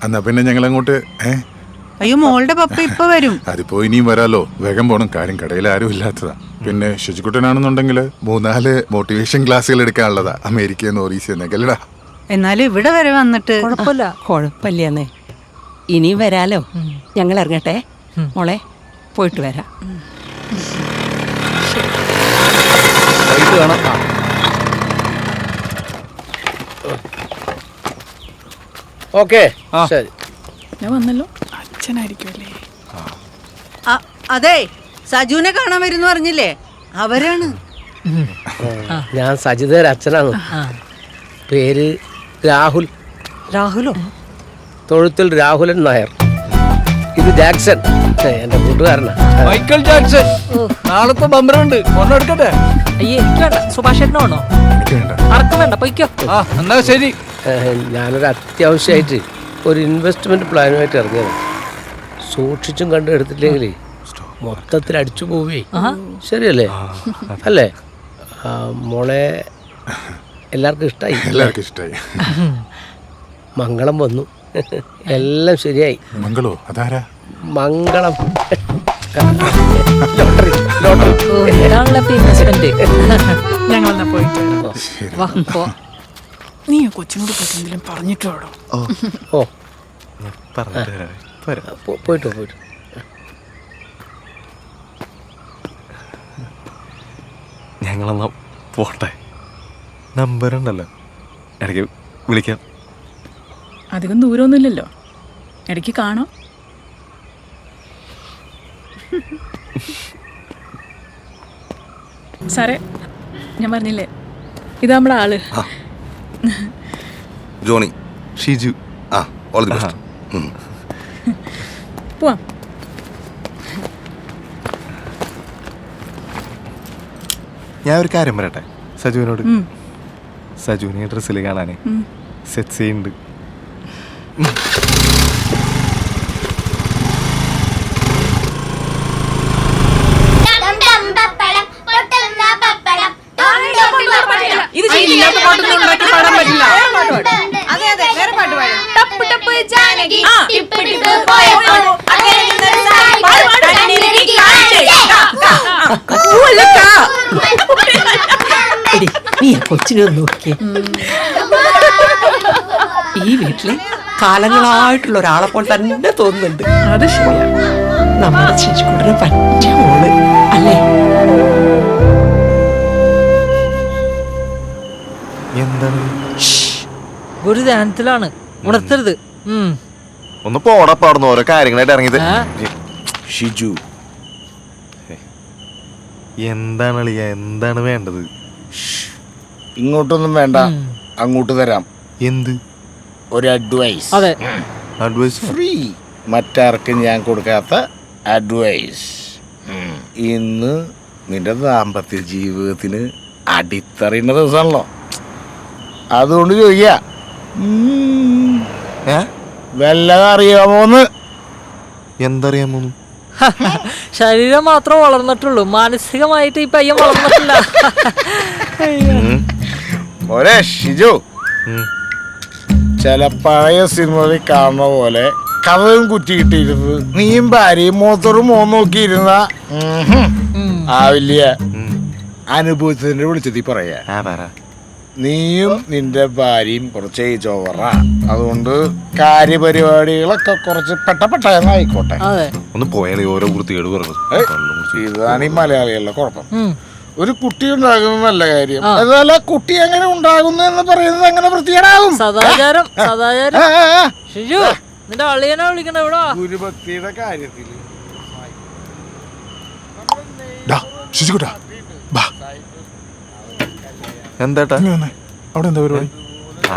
എന്നാ പിന്നെ ഞങ്ങൾ അങ്ങോട്ട് അയ്യോ മോളുടെ പപ്പ ഇപ്പൊ വരും. അതിപ്പോ ഇനിയും വരാലോ, വേഗം പോണം. കാര്യം കടയിൽ ആരും ഇല്ലാത്തതാ. പിന്നെ ശുചിക്കുട്ടനാണെന്നുണ്ടെങ്കിൽ 3-4 മോട്ടിവേഷൻ ക്ലാസ്സുകൾ എടുക്കാനുള്ളതാ, അമേരിക്കയിൽ നിന്ന് ഓറീസിൽ നിന്നൊക്കെ അല്ലടാ. എന്നാലും ഇവിടെ വരെ വന്നിട്ട് കുഴപ്പമില്ലെന്നേ, ഇനിയും വരാലോ. ഞങ്ങൾ ഇറങ്ങട്ടെ മോളെ, പോയിട്ട് വരാം. ഓക്കെ ശരി. ഞാൻ വന്നല്ലോ. അച്ഛനായിരിക്കുമല്ലേ? അതെ, സജുവിനെ കാണാൻ വരുന്നു പറഞ്ഞില്ലേ, അവരാണ്. ഞാൻ സജിതയുടെ അച്ഛനാണ്. പേര് രാഹുൽ. രാഹുലോ? തൊഴുത്തിൽ രാഹുലൻ നായർ. ഇത് ജാക്സൺ, എന്റെ കൂട്ടുകാരനാ. Michael Jackson. നാളത്തെ ബമ്പറുണ്ട്, ഒരെണ്ണം എടുക്കട്ടെ? അയ്യേ, എനിക്ക് വേണ്ട. സുഭാഷേട്ടനോ? എനിക്ക് വേണ്ട. അറക്കം വേണ്ട, പൊയ്ക്കോ. എന്നാ ശരി. ഞാനൊരു അത്യാവശ്യമായിട്ട് ഒരു ഇൻവെസ്റ്റ്മെന്റ് പ്ലാനുമായിട്ട് ഇറങ്ങിയതാണ്. സൂക്ഷിച്ചും കണ്ടു എടുത്തില്ലെങ്കിൽ മൊത്തത്തിൽ അടിച്ചു പോവേ. ശരിയല്ലേ? അല്ലേ മോളെ? എല്ലാവർക്കും ഇഷ്ടമായി? എല്ലാവർക്കും ഇഷ്ടമായി. മംഗളം വന്നു, എല്ലാം ശരിയായി. മംഗളോ? അതാരാ? മംഗളം ലോട്ടറി. ലോട്ടറി. ഞങ്ങളെന്നാ പോയിട്ട് വരാം. ശരി. നീ ആ കൊച്ചിനോട് പോയിട്ട് എന്തെങ്കിലും പറഞ്ഞിട്ടോ? ഓ പോയിട്ടോ പോയിട്ട്. ഞങ്ങളെന്നാ പോട്ടെ. നമ്പറുണ്ടല്ലോ, ഇടയ്ക്ക് വിളിക്കാം. അധികം ദൂരമൊന്നുമില്ലല്ലോ, ഇടയ്ക്ക് കാണാം. സാറേ, ഞാൻ പറഞ്ഞില്ലേ, ഇതാ നമ്മുടെ ആള്. Johnny. Shiju. All the best. പോവാം. ഞാൻ ഒരു കാര്യം പറയട്ടെ സജുവിനോട്. സജുവിനെ ഡ്രസ്സിൽ കാണാനേ സെറ്റ് ചെയ്യുന്നുണ്ട്. നീ കൊച്ചിനെ നോക്കിയേ. ഈ വീട്ടില് കാലങ്ങളായിട്ടുള്ള ഒരാളെ പോലെ തന്നെ തോന്നുന്നുണ്ട്. അത് ശരിയാ, നമ്മുടെ ശിശുക്കൂട്ടിന് പറ്റിയ മോള് അല്ലേ? എന്താണ്? ഒരു ധ്യാനത്തിലാണ്, ഉണർത്തരുത്. ഒന്ന് പോടപ്പാടുന്ന ഓരോ കാര്യങ്ങളായിട്ട് ഇറങ്ങിയത്. ഷിജു, എന്താണ് അളിയ, എന്താണ് വേണ്ടത്? ഇങ്ങോട്ടൊന്നും വേണ്ട, അങ്ങോട്ട് തരാം. എന്ത്? ഒരു അഡ്വൈസ്. അതെ, അഡ്വൈസ് ഫ്രീ. മറ്റാർക്കും ഞാൻ കൊടുക്കാത്ത അഡ്വൈസ്. ഇന്ന് നിന്റെ ദാമ്പത്യ ജീവിതത്തിന് അടിത്തറയുന്ന ദിവസമാണല്ലോ, അതുകൊണ്ട് ചോദിക്കാ, വല്ലതും അറിയാമോന്ന്? എന്തറിയാമോ? ശരീരം മാത്രം വളർന്നിട്ടുള്ളൂ, മാനസികമായിട്ട് ഈ പയ്യൻ വളർന്നിട്ടില്ല. ഒരേ ഷിജു, ചില പഴയ സിനിമയിൽ കാണുന്ന പോലെ കഥയും കുറ്റിയിട്ടിരുന്നത് നീയും ഭാര്യയും മൂത്തറും നോക്കിയിരുന്ന ആവില്ല. അനുഭവത്തിന്റെ വിളിച്ചതി പറയാ. നീയും നിന്റെ ഭാര്യയും കുറച്ച് ചോറ, അതുകൊണ്ട് കാര്യപരിപാടികളൊക്കെ കുറച്ച് പെട്ടപ്പെട്ടായിക്കോട്ടെ. ഒന്ന് പോയാലേ ഓരോ വൃത്തികേട് പറഞ്ഞു. ഇതാണ് ഈ മലയാളികളുടെ കുഴപ്പം. ഒരു കുട്ടി ഉണ്ടാകുന്നത് നല്ല കാര്യം, അതുപോലെ കുട്ടി എങ്ങനെ ഉണ്ടാകുന്നു എന്ന് പറയുന്നത് എങ്ങനെ വൃത്തികേടാകും. സദാചാരം, സദാചാരം. ഷിജു, നിന്റെ അളിയനെ വിളിക്കണ എവിടാ? ഗുരുഭക്തിയുടെ കാര്യത്തിൽ എന്താട്ടാ അവിടെ എന്താ പരിപാടി?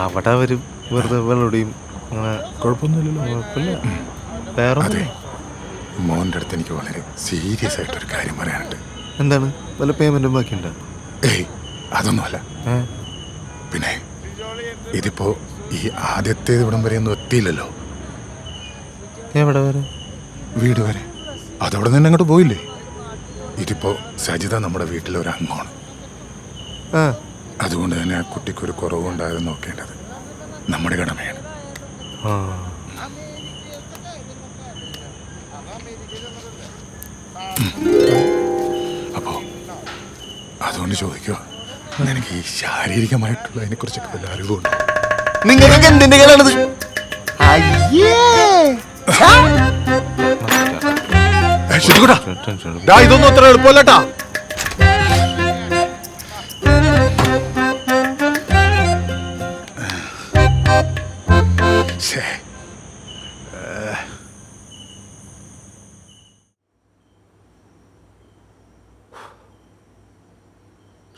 അവിടെ അവര് വെറുതെ വെള്ളോടിയും കുഴപ്പമൊന്നുമില്ലല്ലോ. വേറെ മോൻ്റെ അടുത്ത് എനിക്ക് വളരെ സീരിയസ് ആയിട്ടൊരു കാര്യം പറയാനുണ്ട്. എന്താണ്? വല്ല പേയ്മെന്റും ബാക്കിയുണ്ടോ? അതൊന്നുമല്ല. പിന്നെ ഇതിപ്പോ ഈ ആദ്യത്തേത് ഇവിടം വരെ ഒന്നും എത്തിയില്ലല്ലോ. എവിടെ വരെ? വീട് വരെ. അതവിടെ നിന്ന് അങ്ങോട്ട് പോയില്ലേ? ഇതിപ്പോ സജിത നമ്മുടെ വീട്ടിലെ ഒരു അംഗമാണ്. അതുകൊണ്ട് തന്നെ ആ കുട്ടിക്കൊരു കുറവുണ്ടായത് നോക്കേണ്ടത് നമ്മുടെ കടമയാണ്. അതുകൊണ്ട് ചോദിക്കുക, നിനക്ക് ഈ ശാരീരികമായിട്ടുള്ള അതിനെ കുറിച്ചൊക്കെ വല്ല അറിവുണ്ട്? നിങ്ങൾക്ക് എന്തിന്റെ കലാണിത്? ഇതൊന്നും അത്ര എളുപ്പമല്ലട്ടാ.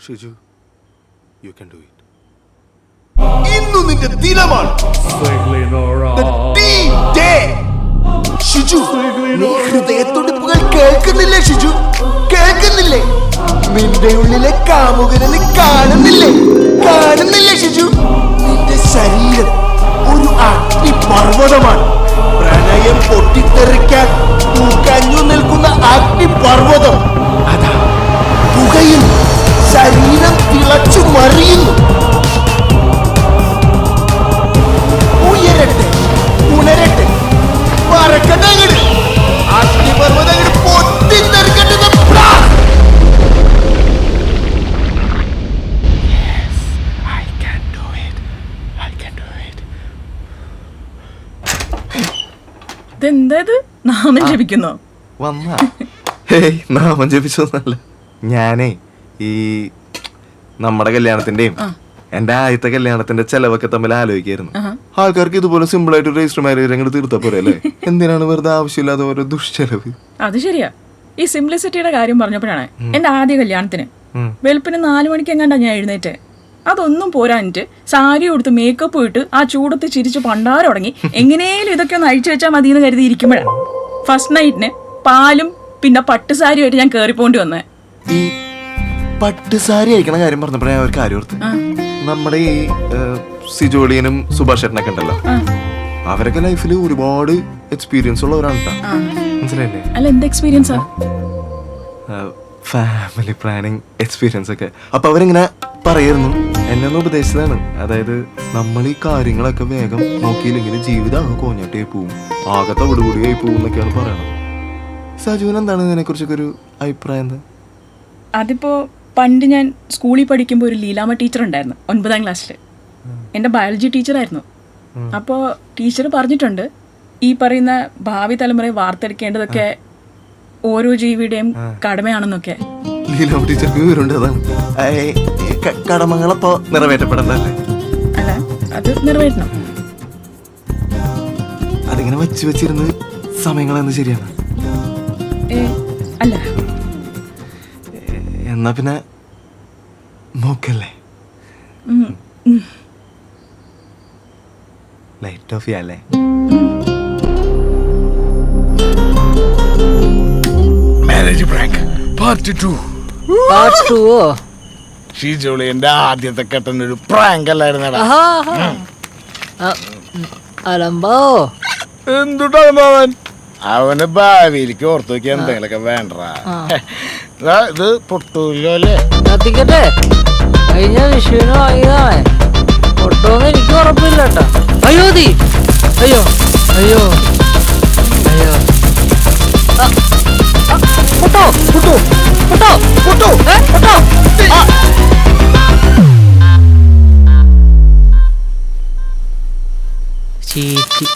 Shiju, you can do it. ഇന്നു നിന്റെ ദിനമാണ്. The D-Day. ഷിജു, നീ ഹൃദയത്തുടിപ്പുകൾ കേൾക്കുന്നില്ലേ ഷിജു? കേൾക്കുന്നില്ലേ? നിന്റെ ഉള്ളിലെ കാമുകനെ നീ കാണുന്നില്ലേ? കാണുന്നില്ലേ ഷിജു? നിന്റെ ശരീരം ഒരു അഗ്നിപർവ്വതമാണ്. പ്രണയം പൊട്ടിത്തെറിക്കാൻ പൂക്കഞ്ഞു നിൽക്കുന്ന അഗ്നിപർവ്വതം. അതാ പുകയിൽ ശരീരം തിളച്ചു മറിയുന്നു. ഉയരട്ടെ, ഉണരട്ടെ, പറക്കട്ടെ, അഗ്നിപർവ്വതം പൊട്ടിത്തെറിക്കട്ടെ. ഇതെന്താ ഇത്? നാമം ജപിക്കുന്നോ? വന്നാ ഹേയ്, നാമം ജപിച്ചൊന്നല്ല. ഞാനേ ഈ നമ്മുടെ കല്യാണത്തിന്റെയും എന്റെ ആദ്യത്തെ കല്യാണത്തിന്റെ ചെലവൊക്കെ തമ്മിൽ ആലോചിക്കായിരുന്നു. ആൾക്കാർക്ക് ഇതുപോലെ സിമ്പിൾ ആയിട്ട് രജിസ്റ്റർ മാരേജ് അങ്ങോട്ട് തീർത്താ പോരെ അല്ലേ? എന്തിനാണ് വെറുതെ ആവശ്യമില്ലാതെ ഓരോ ദുഷ്ചെലവ്? അത് ശരിയാ. ഈ സിംപ്ലിസിറ്റിയുടെ കാര്യം പറഞ്ഞപ്പോഴാണ് എന്റെ ആദ്യ കല്യാണത്തിന് വെളുപ്പിന് 4 മണിക്ക് എങ്ങാണ്ടാ ഞാൻ എഴുന്നേറ്റ്. അതൊന്നും പോരാഞ്ഞിട്ട് സാരി കൊടുത്ത് മേക്കപ്പ് ഇട്ട് ആ ചൂടത്ത് ചിരിച്ച് പണ്ടാരം തുടങ്ങി എങ്ങനെയും ഇതൊക്കെ ഒന്ന് അഴിച്ചു വെച്ചാൽ മതി എന്ന് കരുതി ഇരിക്കുമ്പോഴാണ് ഫസ്റ്റ് നൈറ്റിന് പാലും പിന്നെ പട്ടുസാരിയായിട്ട് ഞാൻ കയറിപ്പോണ്ടി വന്നേ. ഈ പട്ടുസാരി അയക്കണ കാര്യം പറഞ്ഞപ്പോഴേ ഞാൻ ഒരു കാര്യം ഓർത്ത്. നമ്മുടെ ഈ സിജോളിയനും സുഭാഷ് ചേട്ടനൊക്കെ ഉണ്ടല്ലോ, അവരൊക്കെ ലൈഫിൽ ഒരുപാട് എക്സ്പീരിയൻസ് ഉള്ളവരാണ് കേട്ടോ. മനസ്സിലായില്ലേ? അല്ല, എന്ത് എക്സ്പീരിയൻസാ? ഫാമിലി പ്ലാനിങ് എക്സ്പീരിയൻസ് ഒക്കെ. അപ്പൊ അവരിങ്ങനെ പറയായിരുന്നു, എന്നെ ഒന്ന് ഉപദേശിച്ചതാണ്. അതായത് നമ്മൾ ഈ കാര്യങ്ങളൊക്കെ വേഗം നോക്കിയില്ലെങ്കിൽ ജീവിതം ആകെ കോഞ്ഞാട്ടേ പോവും, ആകെ തവിടുകൂടിയായി പോവും എന്നൊക്കെയാണ് പറയണത്. സജുവിന് എന്താണ് ഇതിനെ കുറിച്ചൊക്കെ ഒരു അഭിപ്രായം? എന്താ? അതിപ്പോ പണ്ട് ഞാൻ സ്കൂളിൽ പഠിക്കുമ്പോൾ ഒരു ലീലാമ്മ ടീച്ചർ ഉണ്ടായിരുന്നു 9ാം ക്ലാസ്സിൽ. എൻ്റെ ബയോളജി ടീച്ചറായിരുന്നു. അപ്പോൾ ടീച്ചർ പറഞ്ഞിട്ടുണ്ട്, ഈ പറയുന്ന ഭാവി തലമുറയെ വാർത്തെടുക്കേണ്ടതൊക്കെ ഓരോ ജീവിയുടെയും കടമയാണെന്നൊക്കെ. ലീലാമ്മ ടീച്ചർക്ക് വിവരമുണ്ട്. അതാണ് കടമകളപ്പോ നിറവേറ്റപ്പെടണ്ടല്ലേ? അല്ല, അത് നിറവേറ്റണം. അതിങ്ങനെ വെച്ചിരുന്ന് സമയങ്ങളെന്ന് ശരിയാണ്. അല്ല, എന്നാ പിന്നെ നോക്കല്ലേ? ലൈറ്റ് ഓഫ് ചെയ്യാല്ലേ? Marriage prank part 2. പാർട്ട് 2 ഷീജോളിന്റെ ആദ്യത്തെ കെട്ടൻ ഒരു പ്രാങ്ക് അല്ലായിരുന്നടാ. അലമ്പോ എന്തുട്ടാവൻ അവന് ഭാവിയിലേക്ക് ഓർത്തു നോക്കിയാ എന്തെങ്കിലൊക്കെ വേണ്ടടാ. ഇത് പൊട്ടൂല്ലോ അല്ലേ? കത്തിക്കട്ടെ. കഴിഞ്ഞ വിഷുവിന് വാങ്ങിയതാണ്. പൊട്ടോന്ന് എനിക്ക് ഉറപ്പില്ല കേട്ടോ. അയ്യോ തീ, അയ്യോ അയ്യോ അയ്യോ, പൊട്ടോ പൊട്ടോ പൊട്ടോ പൊട്ടോ പൊട്ടോ. ചീറ്റി.